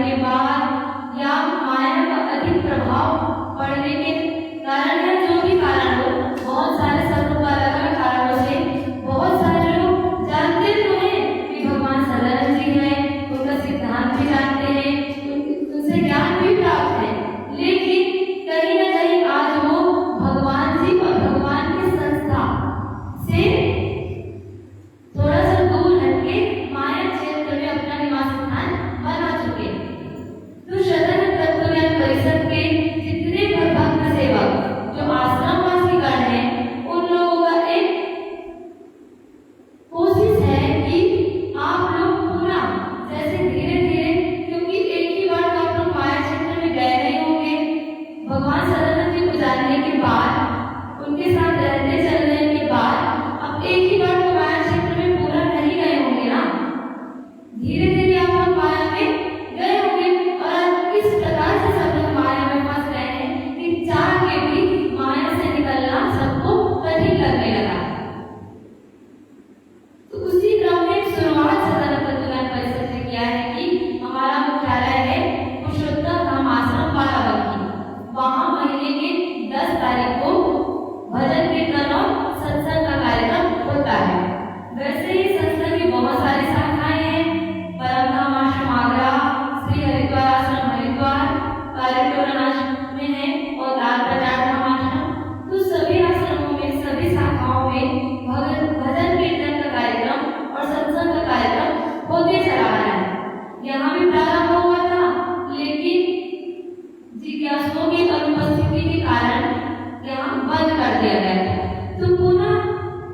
के बाद या माया का अधिक प्रभाव पड़ने के कारण या जो भी कारण हो, बहुत सारे सबों का अलग अलग कारणों से बहुत सारे लोग जानते तो हैं कि भगवान सदानंद जी हैं, उनका सिद्धांत भी जानते हैं, उनसे ज्ञान भी प्राप्त है, लेकिन कहीं ना कहीं आज वो भगवान जी और भगवान की संस्था से थोड़ा सा दूर हटके माया क्षेत्र में अपना निवास स्थान बना चुके। तो सदानंद तत्वज्ञान परिषद के जितने भक्त सेवक जो आश्रमवासी गण हैं, उन लोगों का एक कोशिश है कि आप लोग पूरा जैसे धीरे धीरे, क्योंकि एक ही बार तो आप लोग माया क्षेत्र में गए नहीं होंगे, भगवान सदानंद जी को जानने के बाद, उनके साथ रहते चलने के बाद अब एक ही बार तो माया क्षेत्र में पूरा नहीं गए होंगे ना, धीरे धीरे आप लोग माया में गए होंगे। और आज किस प्रकार से सब लोग माया में फंस रहे हैं कि चाह के भी माया से निकलना सबको कठिन लगने लगा। तो उसी क्रम में शुरुआत सदानंद तत्वज्ञान परिषद ने किया है कि हमारा मुख्यालय है पुरुषोत्तम धाम आश्रम बाराबंकी, वहां महीने के 10 तारीख को भजन कीर्तन और सत्संग का कार्यक्रम होता है। वैसे ही संस्था की बहुत सारी शाखाएं हैं, परमधाम आश्रम आगरा, श्री हरिद्वार आश्रम हरिद्वार, कालीटोरन आश्रम में है और लाल प्रचार धाम आश्रम। तो सभी आश्रमों में, सभी शाखाओं में भजन कीर्तन का कार्यक्रम और सत्संग का कार्यक्रम होते चला आ रहा है। यहाँ भी प्रारंभ हुआ था, लेकिन जिज्ञासुओं की अनुपस्थिति के कारण यहाँ बंद कर दिया गया था। तो पुनः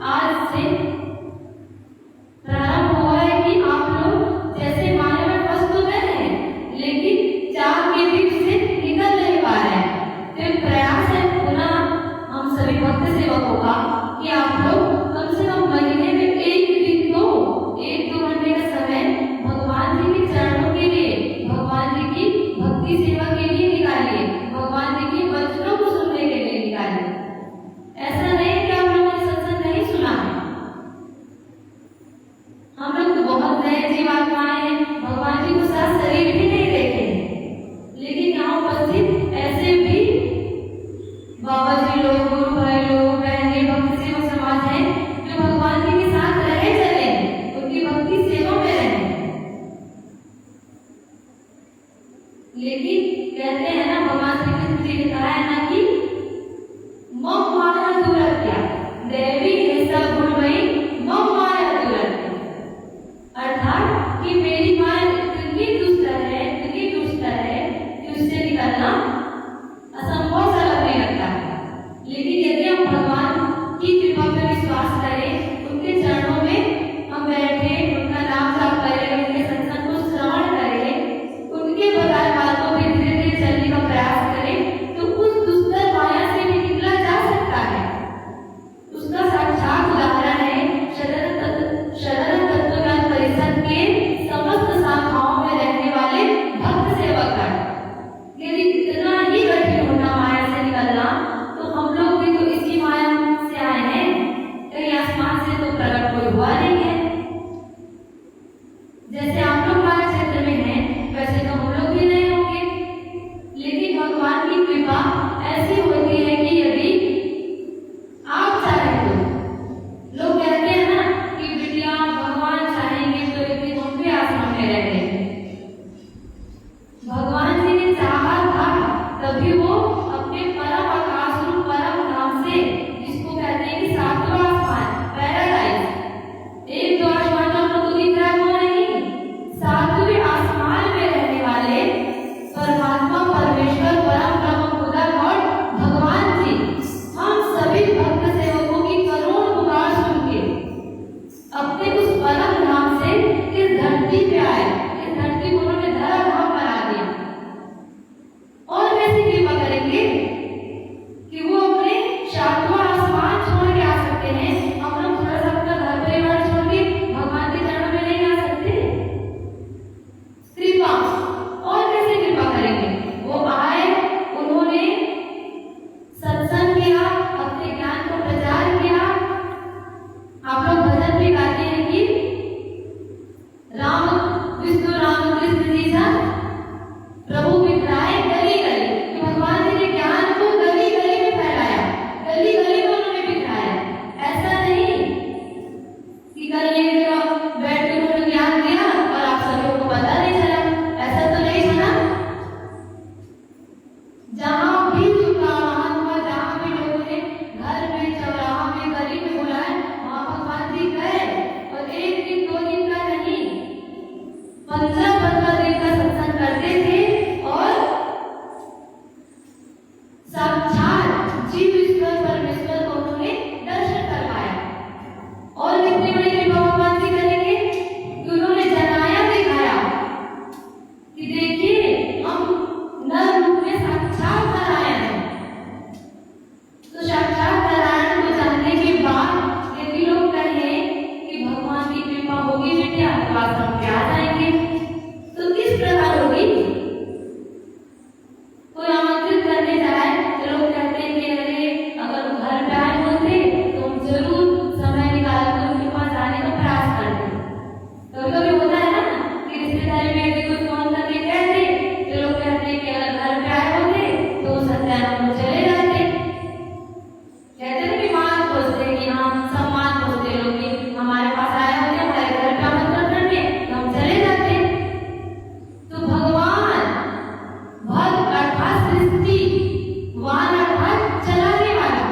आज से प्रारंभ हुआ है कि आप लोग जैसे माया में फंस तो गए हैं, लेकिन चाह के भी से निकल नहीं पा रहे हैं। तो प्रयास है पुनः हम सभी भक्त सेवकों का कि आप लोग कम से कम महीने में एक दिन तो 1-2 घंटे का समय भगवान जी के चरणों के लिए, भगवान जी की भक्ति सेवा के लिए निकालिए, भगवान जी के वचनों को सुनने के लिए निकालिए। ऐसा नहीं कि आप लोगों ने सत्संग नहीं सुना है, हम लोग तो बहुत नए जीवात्माएं हैं, भगवान जी को साथ शरीर भी नहीं देखे, लेकिन यहाँ उपस्थित ऐसे भी बाबा जी लोग, गुरु भाई लोग, बहने, भक्त सेवक समाज है जो भगवान जी के साथ रहे चले, उनकी भक्ति सेवा में रहे। लेकिन कहते हैं ना, भगवान श्री कृष्ण जी ने कहा है ना कि मम माया दुरत्या देवी ऐसा गुणमयी मम माया दुरत्या, अर्थात कि मेरी माया इतनी दुष्टर है कि उससे निकलना असंभव सा लगने लगता है। लेकिन यदि हम भगवान की कृपा पर विश्वास करें, उनके चरणों में हम बैठे, उनका नाम जाप करें, उनके सत्संग को श्रवण करें, उनके बताए बातों पर धीरे धीरे चलने का प्रयास करें, तो उस दुष्टर माया से भी निकला जा सकता है। उसका साक्षात उदाहरण है सदानंद तत्वज्ञान परिषद के समस्त शाखाओं में रहने वाले भक्त सेवकगण। यदि इतना ही कठिन होता माया से निकलना, तो हम लोग भी तो इसी माया से आए हैं, कहीं आसमान से तो प्रकट कोई हुआ नहीं है। जैसे आप लोग माया क्षेत्र में हैं, वैसे तो हम लोग भी नहीं होंगे। लेकिन भगवान की कृपा ऐसी होती है कि यदि आप चाहें तो, लोग कहते हैं ना कि बिटिया भगवान चाहेंगे तो इतनी लंबे आश्रम में रहेंगे। भगवान जी ने चाहा था तभी वो अपने परम आकाश रूप परम धाम से, जिसको कहते हैं कि 7वां आसमान, पैराडाइज, 1-2 आसमान तो आपको दिख रहा है वो नहीं, 7वें आसमान में रहने वाले परमात्मा, परमेश्वर, परम ब्रह्म खुदा गॉड भगवान जी हम सभी भक्त सेवकों की करुण पुकार सुन के अपने उस परम धाम से इस धरती पे आए। इस धरती को उन्होंने धरा धाम बना दिया। और कैसी कृपा करेंगे कि वो अपने 7वां आसमान छोड़ के आ सकते हैं। हम लोग थोड़ा सा अपना घर परिवार छोड़ के भगवान के चरणों में नहीं आ सकते। कृपा और कैसे कृपा करेंगे? वो आए, उन्होंने सत्संग किया, अपने ज्ञान को प्रचार किया। आप लोग भजन भी गाते हैं कि राम बैठ के उन्होंने ज्ञान दिया और आप सभी को पता नहीं चला, ऐसा तो नहीं था ना। जहाँ भी उनका आह्वान हुआ, जहाँ भी लोगों ने घर में, चौराहा में, गली में बुलाया, वहाँ भगवान जी गए और एक दिन, 2 दिन का नहीं, 15-15 दिन का सत्संग करते थे और साक्षात जीव ईश्वर परमेश्वर को उन्होंने दर्शन करवाया। और कितनी बड़ी कृपा भगवान जी करेंगे कि उन्होंने जनाया दिखाया कि देखिए हम नर रूप में साक्षात नारायण हैं। तो साक्षात नारायण को जानने के बाद यदि लोग कहें कि भगवान की कृपा होगी बेटिया तो आश्रम पे आ जाएंगे, तो किस प्रकार होगी? कोई आमंत्रित करने जाए तो लोग कहते हैं कि अरे अगर वो घर पे आए होते तो हम जरूर समय निकाल कर उनके पास जाने का प्रयास करते। कभी कभी होता है ना कि रिश्तेदारी में यदि कोई फोन करके कहते तो लोग कहते हैं कि अगर घर पे आए होते तो सत्यानारायण हम चले जाते। कहते हैं कि मान खोजते कि हम सम्मान खोजते लोग कि हमारे पास आए होते, हमारे घर पे आमंत्रण करते तो हम चले जाते। तो भगवान भक्त अर्थात सृष्टि, वाहन अर्थात चलाने वाला,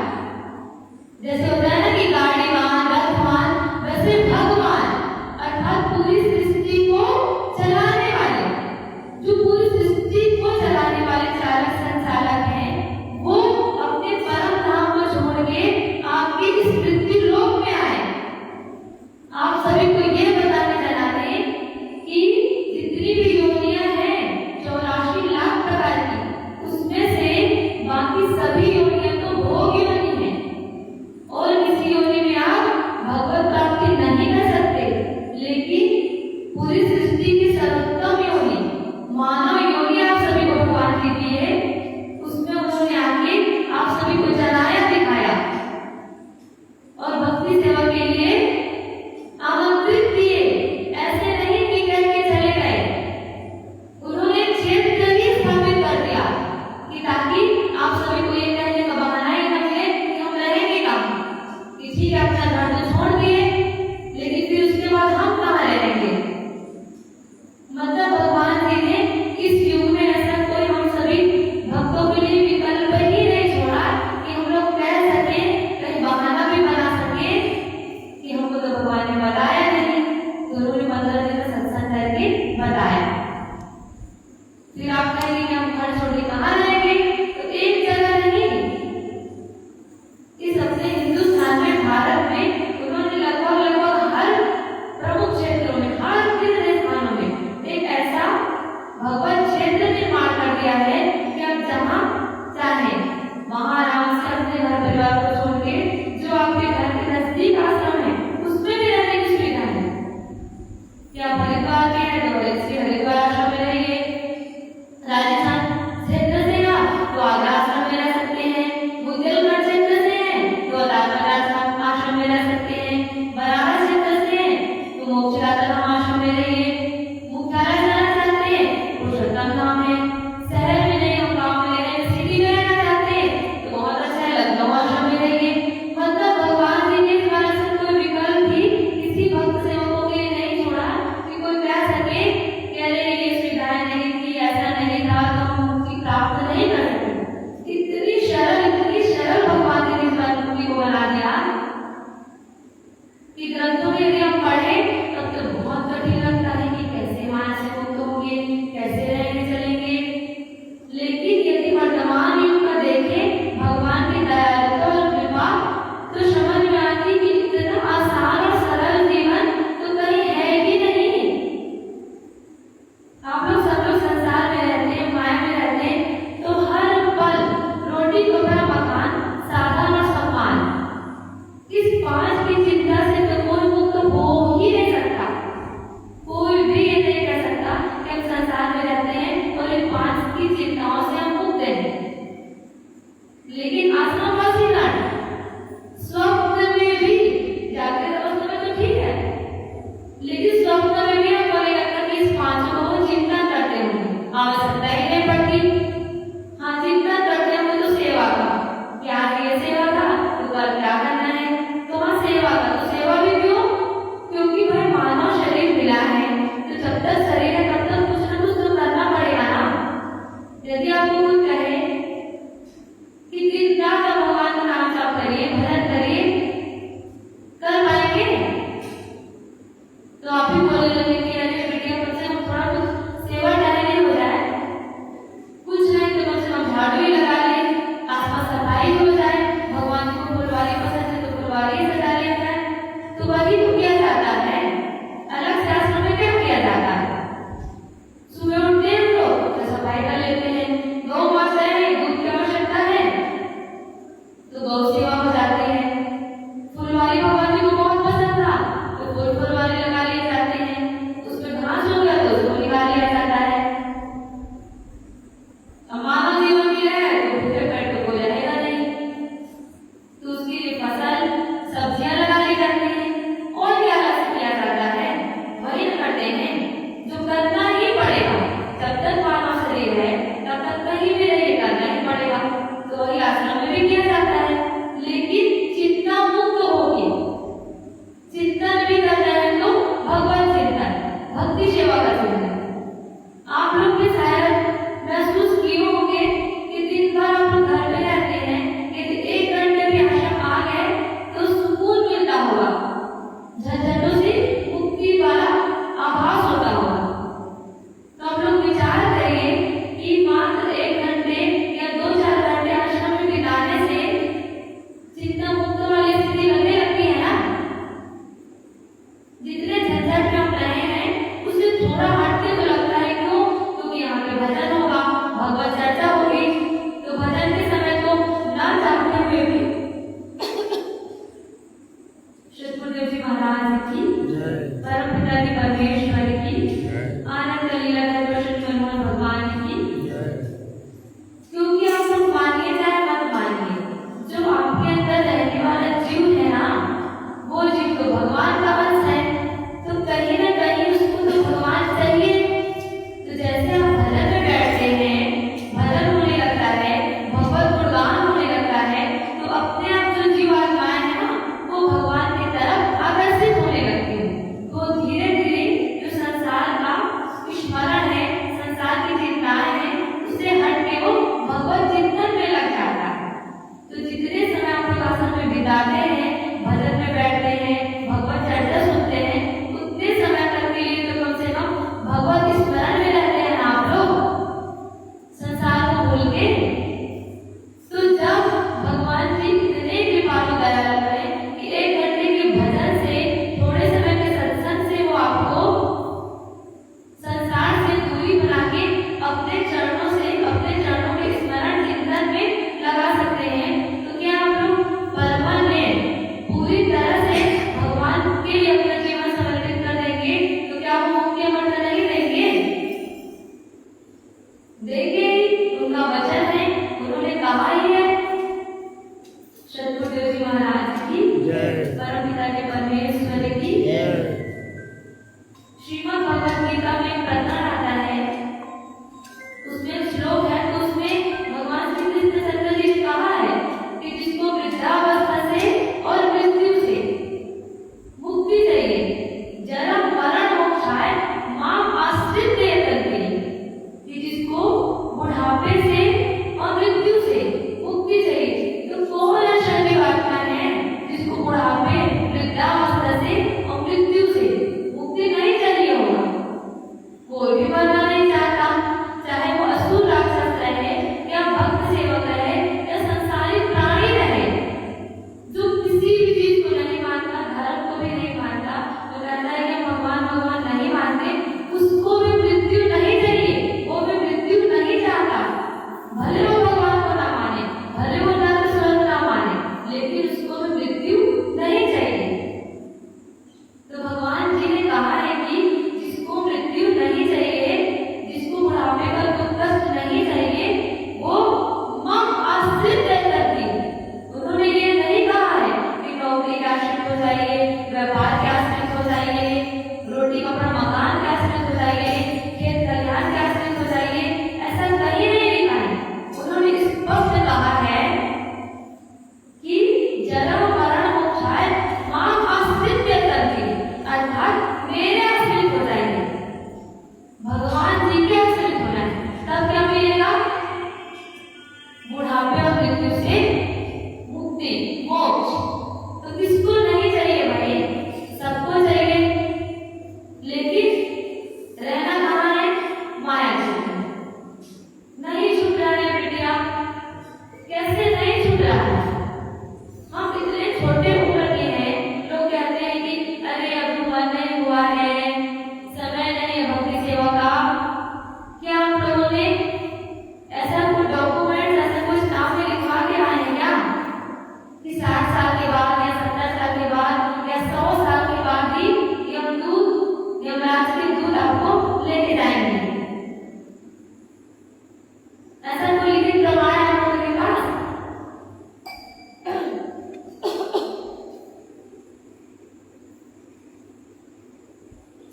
जैसे होता है ना कि गाड़ी वाहन, रथ वाहन, वैसे भगवान अर्थात पूरी सृष्टि को चलाने वाले, जो पूरी सृष्टि को चलाने वाले चालक संचालक हैं, वो अपने परम धाम को छोड़ के आपके इस पृथ्वी लोक में आए। आप सभी को ये बताने चला दें कि जितनी भी योनियां हैं 84 लाख प्रकार की, उसमें से बाकी सभी योनियां तो भोग योनि है और किसी योनि में आप भगवत प्राप्ति नहीं कर सकते। लेकिन पूरी सृष्टि की सर्वोत्तम योनि मानव योनि आप सभी को भगवान की दी है, उसमें उन्होंने आके आप सभी को जलाया दिखाया और भक्ति सेवा के लिए आमंत्रित किए। ऐसे नहीं कि कह के चले गए, उन्होंने क्षेत्र ही स्थापित कर दिया कि ताकि आप सभी को ये कहने का बहाना ही न मिले कि हम रहेंगे कहाँ, कि ठीक है अपना घर तो छोड़ दिए लेकिन फिर उसके बाद हम कहाँ रहेंगे। मतलब भगवान जी ने इस युग में ऐसा कोई हम सभी भक्तों के लिए विकल्प ही नहीं छोड़ा कि हम लोग कह सके, कहीं बहाना भी बना सके कि हमको तो भगवान ने बताया नहीं, तो उन्होंने 15 दिन का सत्संग करके बताया। फिर आप कहेंगे कि हम घर छोड़ के कहाँ रहेंगे, तो एक जगह नहीं, इस अपने हिंदुस्तान में, भारत में उन्होंने लगभग हर प्रमुख क्षेत्रों में, हर तीर्थ स्थानों में एक ऐसा भगवत क्षेत्र निर्माण कर दिया है कि आप जहाँ चाहे वहाँ आराम से अपने घर परिवार को छोड़ के जो आपके घर के नजदीक आश्रम है उसमें भी रहने की सुविधा है। क्या हरिद्वार में है तो इसके हरिद्वार आश्रम में रहिए, राजस्थान क्षेत्र से ना तो आगरा आश्रम में रह सकते हैं, बुंदेलखंड क्षेत्र से हैं तो अलाहाबाद आश्रम में रह सकते हैं, बनारस क्षेत्र से हैं तो मोक्षदाता धाम आश्रम में रहिए, मुख्यालय जाना चाहते हैं पुरुषोत्तम धाम है, शहर में नहीं हम गाँव में रह रहे, सिटी में रहना चाहते हैं तो बहुत अच्छा है लखनऊ आश्रम में रहिए। मतलब भगवान जी ने इस बार से कोई विकल्प भी किसी भक्त सेवकों के लिए नहीं छोड़ा कि कोई कह सके कि अरे ये सुविधाएं नहीं थी, ऐसा नहीं था तो हम मुक्ति प्राप्त नहीं कर सकते। इतनी सरल भगवान ने इस बार मुक्ति को बना दिया कि ग्रंथों में यदि हम पढ़े तब तो बहुत तो आप भी बोलने लगे कि अरे बेटिया कम से कम थोड़ा कुछ सेवा डायरी हो जाए, कुछ नहीं तो कम से कम झाड़ू ही लगा ले, आसपास सफाई हो जाए, भगवान को फुलवारी पसंद है तो फुलवारी सजा लिया जाए। तो वही तो किया जाता है। अलग से आश्रम में क्या किया जाता है? सुबह उठते हैं लोग तो सफाई कर लेते हैं, गौ माता है, दूध की आवश्यकता है तो गौ सेवा हो जाती है। फुलवारी भगवान जी को बहुत पसंद था तो फुलवारी लगा लिए जाते हैं, उसमें घास हो गया तो उसको निकाल लिया जाता है। अब मानव जीवन में है तो भूखे पेट तो कोई रहेगा नहीं, तो उसके लिए फसल सब्जियां लगा ली जाती हैं। और क्या अलग किया जाता है? वही करते हैं जो करना ही पड़ेगा, जब तक मानव शरीर है तब तक कहीं भी रहिए करना ही पड़ेगा। तो वही आश्रम में भी किया जाता है, लेकिन चिंता मुक्त होके चिंतन भी करना है तो भगवत चिंतन, भक्ति सेवा का चिंतन। आप लोग भी शायद महसूस किए होंगे कि दिन भर आप लोग घर में रहते हैं, यदि 1 घंटे भी आश्रम आ गए तो सुकून मिलता होगा, झंझटों से मुक्ति वाला आभास होता होगा। तो आप लोग विचार करिए कि मात्र 1 घंटे या 2-4 घंटे आश्रम में बिताने से चिंता मुक्त वाली स्थिति लगने लगती है ना। जितने झंझट में आप रहे हैं उससे थोड़ा हटके तो लगता है, क्यों? क्योंकि यहाँ पे भजन होगा, भगवत चर्चा होगी, तो भजन के समय तो ना चाहते हुए भी श्री गुरुदेव जी महाराज की परम पिता की परमेश्वर की आनंद लीला कृष्ण मनमोहन भगवान की। क्योंकि आप लोग मानिए चाहे मत मानिए, जो आपके अंदर रहने वाला जीव है ना, वो जीव तो भगवान का अंश है, तो कहीं ना कहीं उसको तो भगवान चाहिए। तो जैसे आप भजन में बैठते हैं, भजन होने लगता है, भगवत गुणगान होने लगता है, तो अपने आप जो जीवात्माएं है ना वो भगवान की तरफ आकर्षित होने लगती है, तो धीरे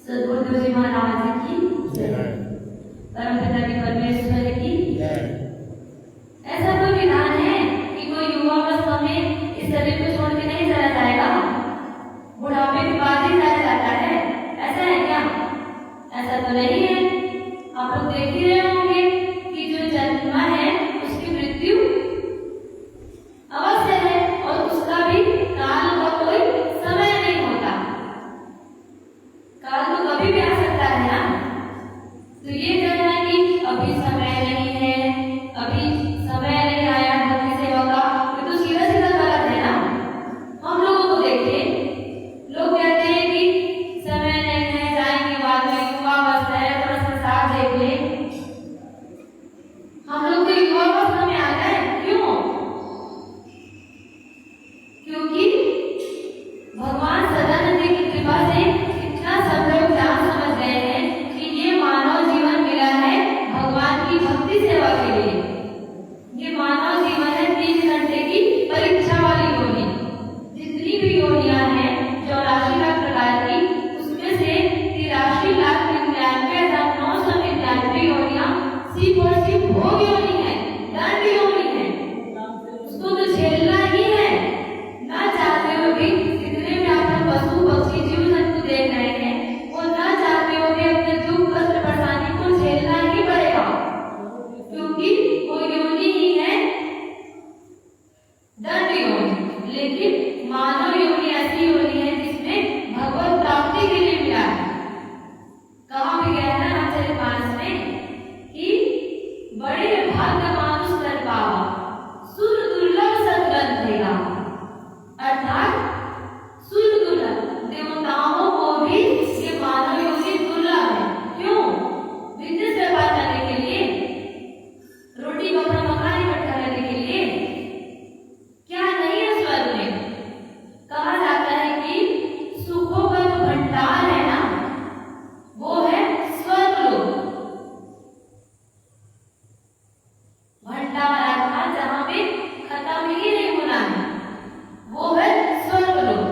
सद्गुरुदेव जी महाराज की जय, परमपिता की परमेश्वर की जय। ऐसा कोई विधान है कि कोई युवावस्था में इस शरीर को छोड़ के नहीं चला जाएगा, बुढ़ापे के बाद ही चला जाता है, ऐसा है क्या? ऐसा तो नहीं है। आप लोग देख ही रहे होंगे कि जो जन्म है उसकी मृत्यु अवश्य है और उसका भी काल का कोई समय नहीं होता। काल तो कभी भी आ सकता है ना। तो ये कहना कि अभी समय नहीं है, अभी समय नहीं आया भक्ति सेवा का, ये तो सीधा सीधा गलत है ना। हम लोगों को देखिए, लोग कहते हैं कि समय नहीं है, जाएंगे बाद में, युवावस्था है, थोड़ा सा साथ देख ले। हम लोग तो युवावस्था में आ गए, क्यों? क्योंकि भगवान सदानंद की कृपा से इतना सब लोग जान समझ गए हैं कि ये मानव जीवन मिला है भगवान की भक्ति सेवा के लिए। ये मानव जीवन है 3 घंटे की परीक्षा वाली योनि। जितनी भी योनियां हैं 84 लाख प्रकार की, उसमें से 83,99,999 योनियां सिर्फ और सिर्फ भोग योनि है, दंड योनि है। उसको तो झेलना ही है, ना चाहते हुए भी। जितने भी आप लोग पशु पक्षी जीव जंतु देख रहे हैं, वो ना चाहते हुए भी अपने दुख कष्ट परेशानी को झेलना ही पड़ेगा, क्योंकि वो योनि ही है दंड योनि। लेकिन मानव योनि ऐसी योनि है जिसमें भगवत प्राप्ति के लिए मिला है। कहा भी गया है रामचरितमानस में कि बड़े भाग्य मानुष कर पावा, सुर दुर्लभ सत्ग्रंथ देगा। अर्थात सुर दुर्लभ, देवताओं को भी ये मानव योनि दुर्लभ है। क्यों? बिजनेस व्यापार करने के लिए, रोटी कपड़ा मकान इकट्ठा करने के लिए, क्या नहीं है स्वर्ग में। कहा जाता है कि सुखों का जो भंडार है ना, वो है स्वर्गलोक। भंडार अर्थात जहाँ पे खत्म ही नहीं होना है, वो है स्वर्गलोक।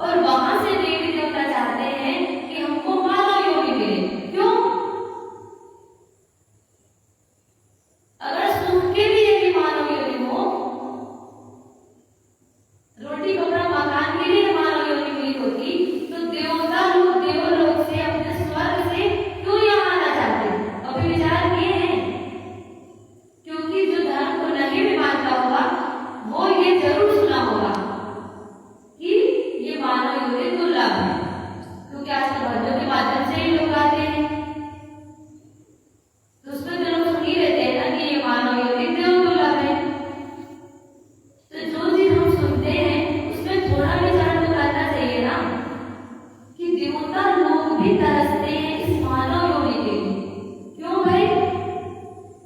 और वहां से देवी देवता चाहते हैं कि हमको मानव योनि मिले। क्यों? अगर सुख के भी यदि मानव योनि हो, रोटी कपड़ा मकान के लिए मानव योनि मिली होती, तो देवता लोग देवलोक से अपने स्वर्ग से क्यों यहाँ आना चाहते? अभी विचार किए हैं? क्योंकि जो धर्म को नहीं भी मानता होगा वो ये जरूर सुना होगा कि ये मानव योनि दुर्लभ है, क्योंकि आजकल भजनों के माध्यम से ही लोग आते हैं, तो उसमें तो लोग सुन ही रहते हैं ना कि ये मानव योनि दुर्लभ है। तो जो चीज हम सुनते हैं उसमें थोड़ा विचार तो करना चाहिए ना कि देवता लोग भी तरसते हैं इस मानव योनि के लिए। क्यों भाई?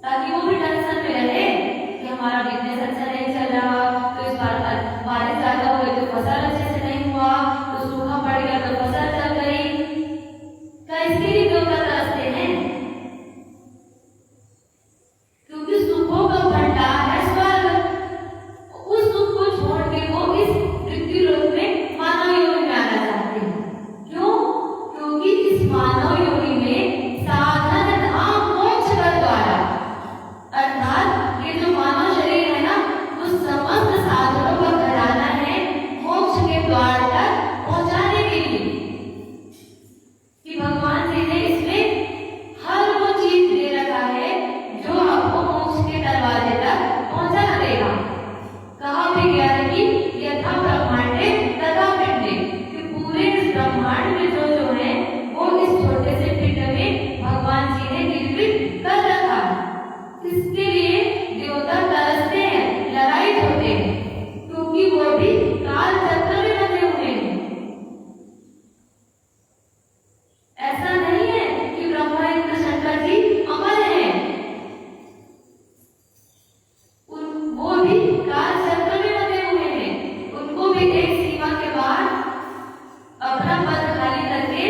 ताकि वो भी टेंशन में रहे कि हमारा बिजनेस अच्छा नहीं चल रहा, तो इस बार बारिश ज्यादा हो गई तो फसल अच्छे से नहीं हुआ, तो सूखा पड़ गया तो फसल जल गई। क्या इसके लिए देवता तरसते हैं? क्योंकि सुखों का भंडार है स्वर्ग। उस सुख को छोड़ के वो इस पृथ्वी लोक में मानव योनि में आना चाहते हैं। क्यों? क्योंकि इस मानव योनि में साधन धाम मोक्ष का द्वारा, अर्थात ये जो मानव शरीर है ना, वो समस्त साधनों का घराना है मोक्ष के द्वार तक पहुंचाने के लिए। कि भगवान जी ने इसमें हर वो चीज दे रखा है जो आपको मोक्ष के दरवाजे तक पहुंचा देगा। कहा भी गया है कि यथा ब्रह्मांडे तथा पिंडे, कि पूरे इस ब्रह्मांड में जो है वो इस छोटे से पिंड में भगवान जी ने निर्मित कर रखा है। इसके लिए देवता तरसते हैं, लड़ाई होते हैं, क्योंकि वो भी काल चक्र में बंधे हुए हैं। ऐसा नहीं है कि ब्रह्मा इंद्र शंकर जी अमर हैं, वो भी काल चक्र में बंधे हुए हैं। उनको भी एक सीमा के बाद अपना पद खाली करके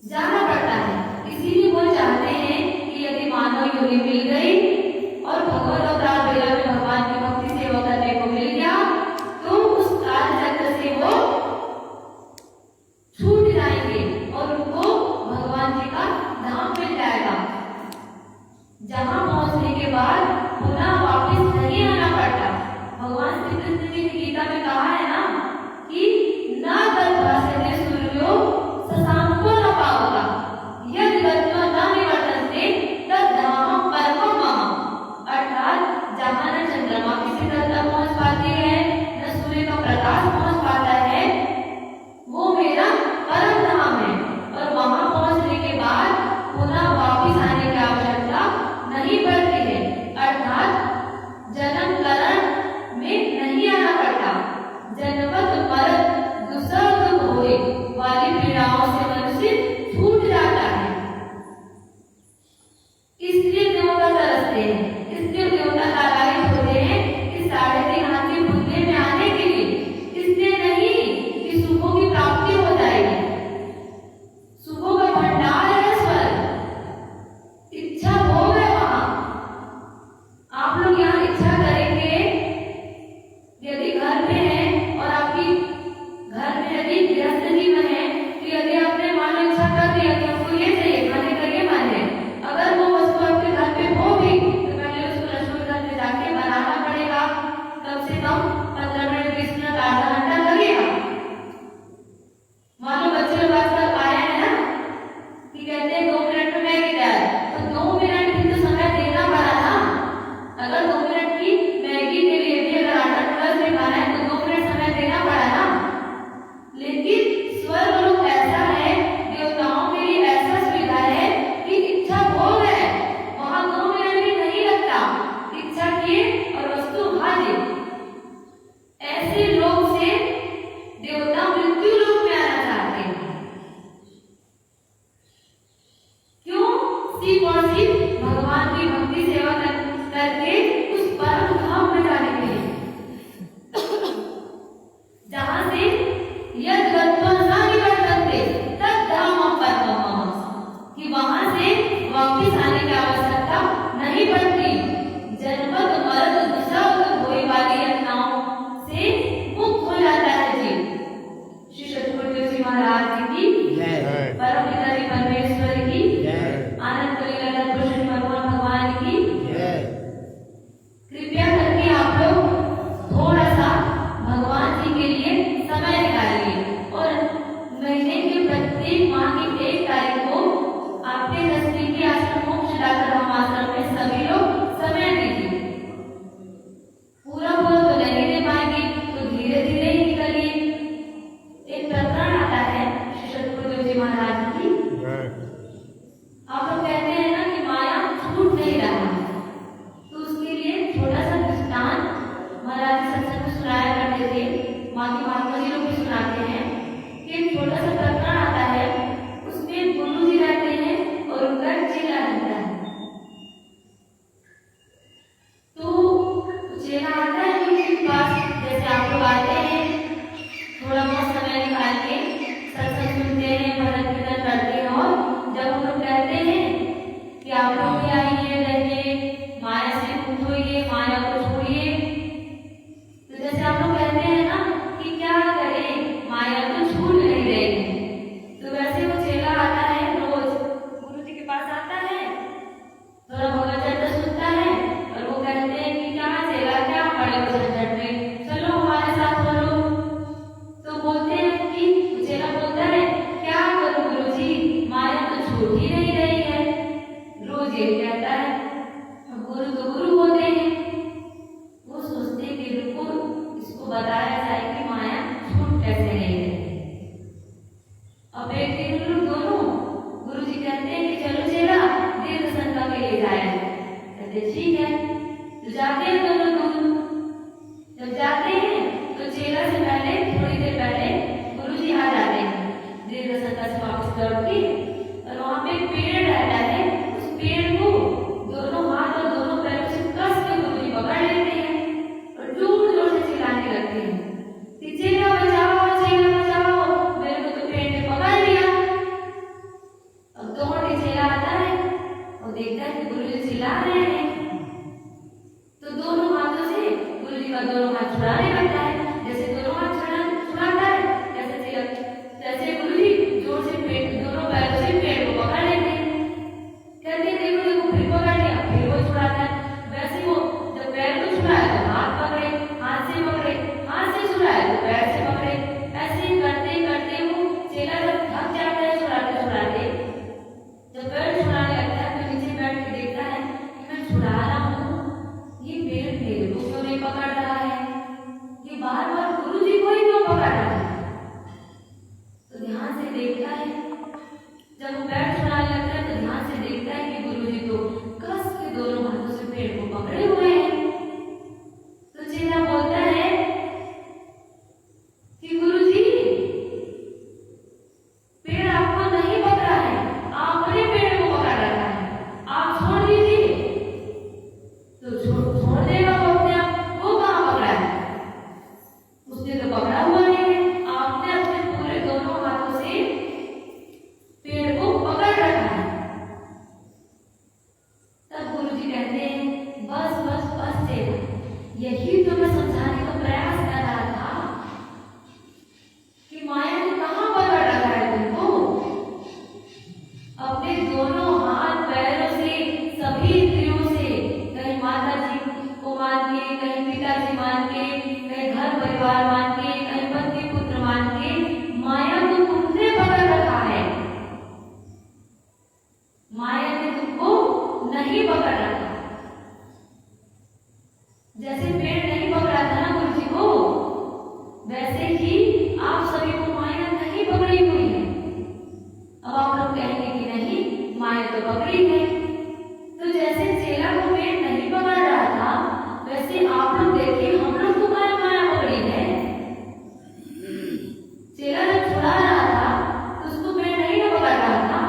जाना पड़ता है। इसीलिए वो चाहते हैं कि यदि मानव योनि मिल गई और भगवत अवतार बेला में भगवान की भक्ति सेवा करने को मिल गया, तो उस काल चक्र से वो छूट जाएंगे। सिर्फ और सिर्फ भगवान की भक्ति सेवा करके उस परम धाम में जाने के लिए, जहां से यद गत्वा न निवर्तन्ते तद धामं परमं मम, कि वहां से वापस आने की आवश्यकता नहीं पड़ती। जन्मत मरत दुसर होने वाली यातनाओं से मुक्त हो जाता है जीव। श्री सतगुरुदेव जी महाराज जी की जय, परम पिता जी परमेश्वर की जय, आनंद लीला कृष्ण भगवान की जय। कृपया करके आप लोग थोड़ा सा भगवान जी के लिए समय निकालिए और महीने के प्रत्येक माह की 1 तारीख को आपके नजदीकी आश्रम मोक्ष डाकर हम आश्रम में सभी लोग समय दीजिए। पूरा पूरा तो नहीं दे पाएंगे तो धीरे धीरे ही करिए। एक प्रकरण आता है श्री सतगुरुदेव जी महाराज की। आप लोग कहते हैं ना कि माया छूट नहीं रहा, तो उसके लिए छोटा सा दृष्टांत महाराज सत्संग में सुनाया करते थे, बाकी महात्मा जी लोग भी सुनाते हैं कि एक छोटा सा प्रकरण आता है, उसमें गुरु जी रहते हैं और उनका चेला रहता है। तो चेला आता है उनके पास, जैसे आप लोग आते हैं थोड़ा बहुत समय निकाल के सत्संग सुनते हैं, भजन कीर्तन करते हैं, और जब हम लोग कहते हैं कि आप लोग भी आइए, रहिए, माया से मुक्त होइए, माया को छोड़िए, तो जैसे आप लोग कहते हैं ना कि क्या करें, माया तो छूट नहीं रही है, तो वैसे वो चेला आता है, रोज गुरु जी के पास आता है, थोड़ा भगवत चर्चा सुनता है, और वो कहते हैं कि क्या चेला क्या पड़े हो झंझट में, चलो हमारे साथ चलो। तो बोलते हैं कि चेला बोलता है क्या करूं गुरुजी, माया तो छूट ही नहीं रही है। रोज ये कहता है, गुरु तो गुरु होते हैं, वो सोचते हैं कि रुको इसको बताया जाए कि माया छूट कैसे नहीं रही। अब एक दिन लोग दोनों गुरु जी कहते हैं कि चलो चेला तीर्थ संगम के लिए जाए। कहते ठीक है, तो जाते हैं दोनों दूर। जब जाते हैं तो चेला से पहले थोड़ी देर पहले गुरु जी आ जाते हैं दीर्घ संगम से वापस लौट के, और वहां पे एक पेड़ रहता है, उस पेड़ को दोनों हाथ और दोनों पैरों से कस के गुरु जी पकड़ लेते हैं और जोर जोर से चिल्लाने लगते हैं कि चेला बचाओ, मेरे को तो पेड़ ने पकड़ लिया। अब दौड़ के चेला आता है और देखता है कि गुरु जी चिल्ला रहे हैं, तो दोनों हाथों से गुरु जी का दोनों हाथ छुड़ाने लगता है। जैसे दोनों हाथ छुड़ाता है, जैसे गुरु जी जोर से दोनों पैरों से पेड़ को पकड़ लेते हैं। कहते हैं देखो देखो, फिर पकड़ लिया, फिर वो छुड़ाता है। वैसे वो जब पैर को छुड़ाए तो हाथ पकड़े, हाथ से पकड़े, हाथ से छुड़ाए तो पैर से पकड़े। ऐसे करते करते वो चेला जब थक जाता है छुड़ाते छुड़ाते, जब पैर छुड़ाने लगता है तो नीचे बैठ के देखता है कि मैं छुड़ा रहा हूँ, ये पेड़ मेरे को क्यों नहीं पकड़ रहा है, ये बार बार गुरु जी को ही क्यों पकड़ रहा है। तो ध्यान से देखता है, जब वो पैर छुड़ाने लगता है तो ध्यान से देखता है कि गुरु जी तो कस के दोनों हाथों से पेड़ को पकड़े हुए हैं। तो चेला बोलता है कि गुरु जी पेड़ आपको नहीं पकड़ा है, आपने पेड़ को पकड़ रखा है, आप छोड़ दीजिए। तो छोड़ देगा वो अपने आप, वो कहाँ पकड़ा है, उसने तो पकड़ा हुआ नहीं है, आपने अपने पूरे दोनों हाथों से पेड़ को पकड़ रखा है। तब गुरु जी कहते हैं बस बस बस चेला, यही तो मैं समझाने का प्रयास कर रहा था कि माया ने कहाँ पकड़ रखा है तुमको। अपने दोनों हाथ पैरों से, सभी इंद्रियों से, कहीं माता जी को मान के, कहीं पिताजी मान के, कहीं घर परिवार मान के, कहीं पति पुत्र मान के, माया को तुमने पकड़ रखा है, माया ने तुमको नहीं पकड़ रखा। जैसे पेड़ नहीं पकड़ा था ना गुरु जी को, वैसे ही आप सभी को माया नहीं पकड़ी हुई है। अब आप लोग कहेंगे कि नहीं माया तो पकड़ी है, तो जैसे चेला को पेड़ नहीं पकड़ रहा था, वैसे आप लोग देखिए हम लोग को माया पकड़ी है। चेला जब छुड़ा रहा था तो उसको पेड़ नहीं ना पकड़ रहा था,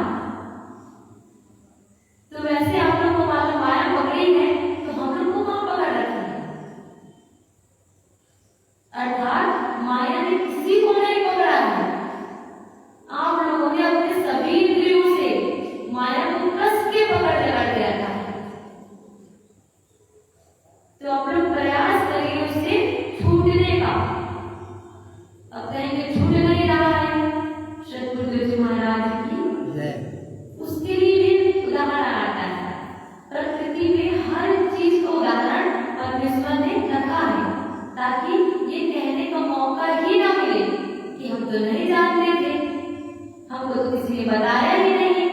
बताया ही नहीं।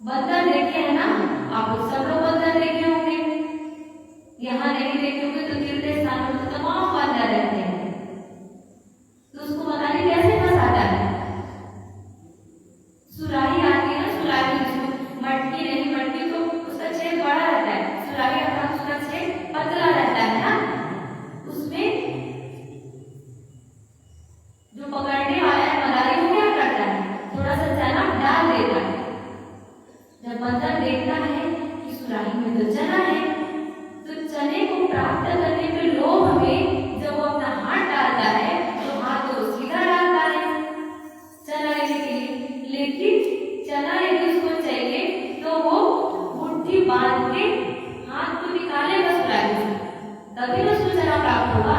बंदर देखे है ना, आप सब लोग बंदर देखे होंगे, यहाँ नहीं देखे होंगे तो तीर्थ स्थानों में तमाम बंदर रहते हैं। तो उसको बताने कैसे फंसाता है? सुराही आती है ना, सुराही मटकी नहीं, मटकी तो उसका छेद बड़ा रहता है, सुराही अर्थात उसका छेद पतला रहता है ना, उसमें जो पकड़ने वाला है मदारी वो क्या करता है, थोड़ा सा चना डाल देता है। जब बंदर देखता है कि सुराही में तो चना है, तो चने को प्राप्त करने के लोभ में जब वो अपना हाथ डालता है तो हाथ तो सीधा डालता है चना लेने के लिए, लेकिन चना यदि उसको चाहिए तो वो मुट्ठी बांध के हाथ को निकालेगा सुराही से, तभी तो उसको चना प्राप्त होगा।